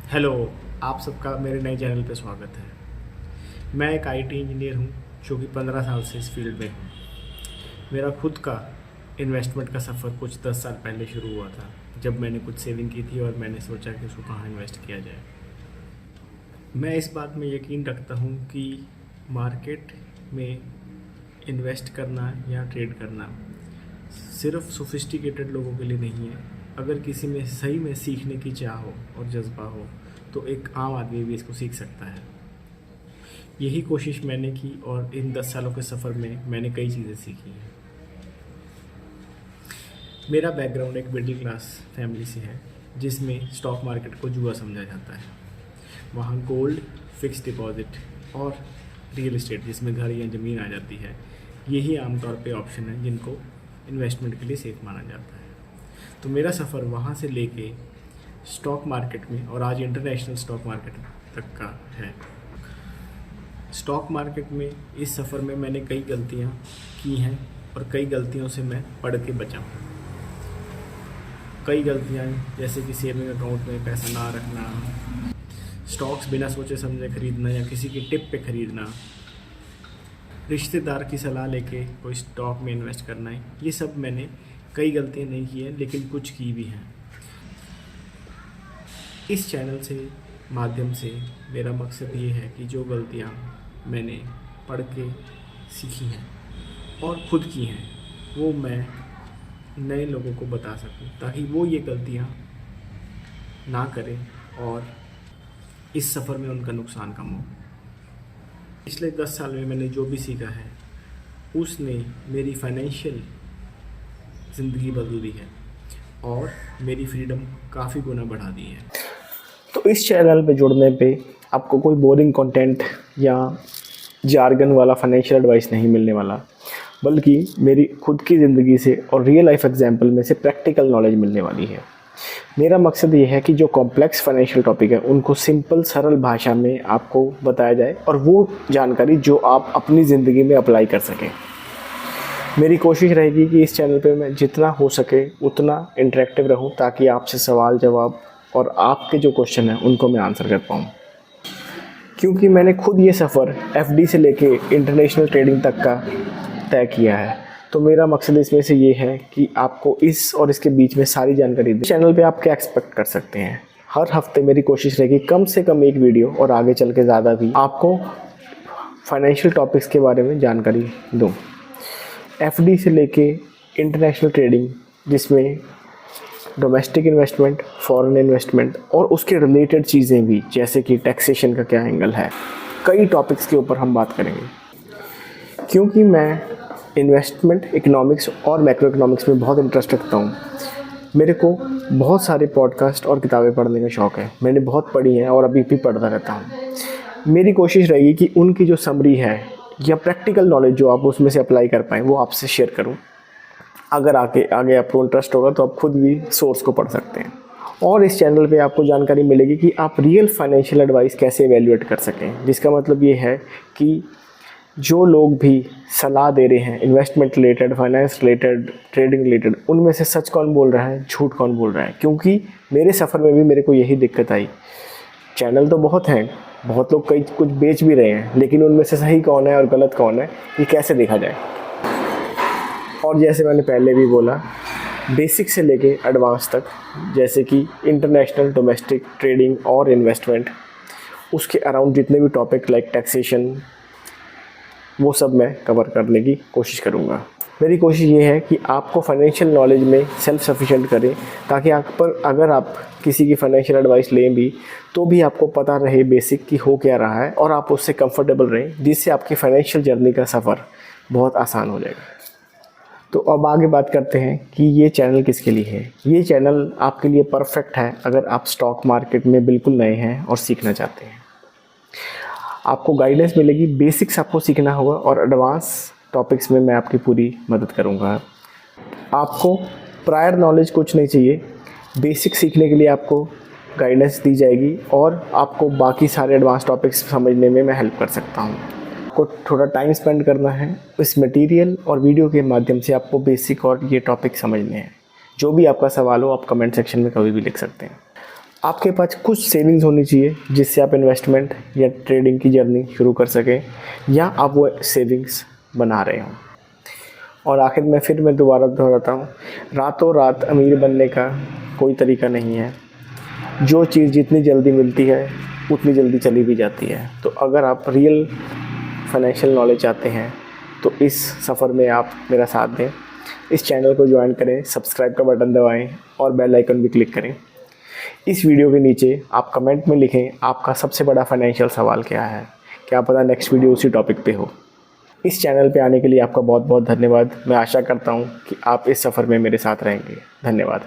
Hello, आप सबका मेरे नए चैनल पे स्वागत है। मैं एक आईटी इंजीनियर हूँ जो कि 15 साल से इस फील्ड में हूँ। मेरा खुद का इन्वेस्टमेंट का सफ़र कुछ 10 साल पहले शुरू हुआ था, जब मैंने कुछ सेविंग की थी और मैंने सोचा कि उसको कहाँ इन्वेस्ट किया जाए। मैं इस बात में यकीन रखता हूँ कि मार्केट में इन्वेस्ट करना या ट्रेड करना सिर्फ सोफिस्टिकेटेड लोगों के लिए नहीं है। अगर किसी में सही में सीखने की चाह हो और जज्बा हो तो एक आम आदमी भी इसको सीख सकता है। यही कोशिश मैंने की और इन 10 सालों के सफ़र में मैंने कई चीज़ें सीखी हैं। मेरा बैकग्राउंड एक मिडिल क्लास फैमिली से है, जिसमें स्टॉक मार्केट को जुआ समझा जाता है। वहाँ गोल्ड, फिक्स डिपॉजिट और रियल एस्टेट, जिसमें घर या ज़मीन आ जाती है, यही आमतौर पे ऑप्शन है जिनको इन्वेस्टमेंट के लिए सेफ माना जाता है। तो मेरा सफ़र वहाँ से लेके स्टॉक मार्केट में और आज इंटरनेशनल स्टॉक मार्केट तक का है। स्टॉक मार्केट में इस सफ़र में मैंने कई गलतियाँ की हैं और कई गलतियों से मैं पढ़ के बचा हूँ। कई गलतियाँ जैसे कि सेविंग अकाउंट में पैसा ना रखना, स्टॉक्स बिना सोचे समझे खरीदना या किसी की टिप पे खरीदना, रिश्तेदार की सलाह लेके कोई स्टॉक में इन्वेस्ट करना है। ये सब मैंने कई गलतियाँ नहीं की हैं, लेकिन कुछ की भी हैं। इस चैनल से माध्यम से मेरा मकसद ये है कि जो गलतियाँ मैंने पढ़ के सीखी हैं और खुद की हैं, वो मैं नए लोगों को बता सकूं, ताकि वो ये गलतियाँ ना करें और इस सफ़र में उनका नुकसान कम हो। पिछले 10 साल में मैंने जो भी सीखा है उसने मेरी फाइनेंशियल ज़िंदगी बदल दी है और मेरी फ्रीडम काफ़ी गुना बढ़ा दी है। तो इस चैनल पे जुड़ने पे आपको कोई बोरिंग कंटेंट या जार्गन वाला फाइनेंशियल एडवाइस नहीं मिलने वाला, बल्कि मेरी खुद की ज़िंदगी से और रियल लाइफ एग्जांपल में से प्रैक्टिकल नॉलेज मिलने वाली है। मेरा मकसद ये है कि जो कॉम्प्लेक्स फाइनेंशियल टॉपिक है उनको सिंपल सरल भाषा में आपको बताया जाए और वो जानकारी जो आप अपनी ज़िंदगी में अप्लाई कर सकें। मेरी कोशिश रहेगी कि इस चैनल पे मैं जितना हो सके उतना इंटरेक्टिव रहूं, ताकि आपसे सवाल जवाब और आपके जो क्वेश्चन हैं उनको मैं आंसर कर पाऊँ। क्योंकि मैंने खुद ये सफ़र एफडी से लेके इंटरनेशनल ट्रेडिंग तक का तय किया है, तो मेरा मकसद इसमें से ये है कि आपको इस और इसके बीच में सारी जानकारी दें। चैनल पे आप क्या एक्सपेक्ट कर सकते हैं? हर हफ्ते मेरी कोशिश रहेगी कम से कम एक वीडियो और आगे चल के ज़्यादा भी आपको फाइनेंशियल टॉपिक्स के बारे में जानकारी दूँ। एफडी से लेके इंटरनेशनल ट्रेडिंग, जिसमें डोमेस्टिक इन्वेस्टमेंट, फॉरेन इन्वेस्टमेंट और उसके रिलेटेड चीज़ें भी, जैसे कि टैक्सेशन का क्या एंगल है, कई टॉपिक्स के ऊपर हम बात करेंगे। क्योंकि मैं इन्वेस्टमेंट इकोनॉमिक्स और मैक्रो इकोनॉमिक्स में बहुत इंटरेस्ट रखता हूँ, मेरे को बहुत सारे पॉडकास्ट और किताबें पढ़ने का शौक़ है। मैंने बहुत पढ़ी हैं और अभी भी पढ़ता रहता हूँ। मेरी कोशिश रहेगी कि उनकी जो समरी है या प्रैक्टिकल नॉलेज जो आप उसमें से अप्लाई कर पाएँ वो आपसे शेयर करूं। अगर आगे आपको इंटरेस्ट होगा तो आप खुद भी सोर्स को पढ़ सकते हैं। और इस चैनल पे आपको जानकारी मिलेगी कि आप रियल फाइनेंशियल एडवाइस कैसे एवेल्युएट कर सकें, जिसका मतलब ये है कि जो लोग भी सलाह दे रहे हैं investment related, finance related, trading related, उनमें से सच कौन बोल रहा है, झूठ कौन बोल रहा है। क्योंकि मेरे सफ़र में भी मेरे को यही दिक्कत आई। चैनल तो बहुत हैं, बहुत लोग कई कुछ बेच भी रहे हैं, लेकिन उनमें से सही कौन है और गलत कौन है ये कैसे देखा जाए। और जैसे मैंने पहले भी बोला, बेसिक से लेके एडवांस तक, जैसे कि इंटरनेशनल, डोमेस्टिक, ट्रेडिंग और इन्वेस्टमेंट, उसके अराउंड जितने भी टॉपिक लाइक टैक्सेशन, वो सब मैं कवर करने की कोशिश करूँगा। मेरी कोशिश ये है कि आपको फाइनेंशियल नॉलेज में सेल्फ सफिशिएंट करें, ताकि आप पर अगर आप किसी की फाइनेंशियल एडवाइस लें भी तो भी आपको पता रहे बेसिक कि हो क्या रहा है और आप उससे कंफर्टेबल रहें, जिससे आपकी फाइनेंशियल जर्नी का सफ़र बहुत आसान हो जाएगा। तो अब आगे बात करते हैं कि ये चैनल किसके लिए है। ये चैनल आपके लिए परफेक्ट है अगर आप स्टॉक मार्केट में बिल्कुल नए हैं और सीखना चाहते हैं। आपको गाइडेंस मिलेगी, बेसिक्स आपको सीखना होगा और एडवांस टॉपिक्स में मैं आपकी पूरी मदद करूंगा। आपको प्रायर नॉलेज कुछ नहीं चाहिए, बेसिक सीखने के लिए आपको गाइडेंस दी जाएगी और आपको बाकी सारे एडवांस टॉपिक्स समझने में मैं हेल्प कर सकता हूं। आपको थोड़ा टाइम स्पेंड करना है इस मटेरियल और वीडियो के माध्यम से, आपको बेसिक और ये टॉपिक समझने हैं। जो भी आपका सवाल हो आप कमेंट सेक्शन में कभी भी लिख सकते हैं। आपके पास कुछ सेविंग्स होनी चाहिए जिससे आप इन्वेस्टमेंट या ट्रेडिंग की जर्नी शुरू कर सकें, या आप वो सेविंग्स बना रहे हों। और आखिर में फिर मैं दोबारा दोहराता हूँ, रातों रात अमीर बनने का कोई तरीका नहीं है। जो चीज़ जितनी जल्दी मिलती है उतनी जल्दी चली भी जाती है। तो अगर आप रियल फाइनेंशियल नॉलेज चाहते हैं तो इस सफ़र में आप मेरा साथ दें। इस चैनल को ज्वाइन करें, सब्सक्राइब का बटन दबाएं और बेल आइकन भी क्लिक करें। इस वीडियो के नीचे आप कमेंट में लिखें आपका सबसे बड़ा फाइनेंशियल सवाल क्या है, क्या पता नेक्स्ट वीडियो उसी टॉपिक पे हो। इस चैनल पे आने के लिए आपका बहुत बहुत धन्यवाद। मैं आशा करता हूँ कि आप इस सफ़र में मेरे साथ रहेंगे। धन्यवाद।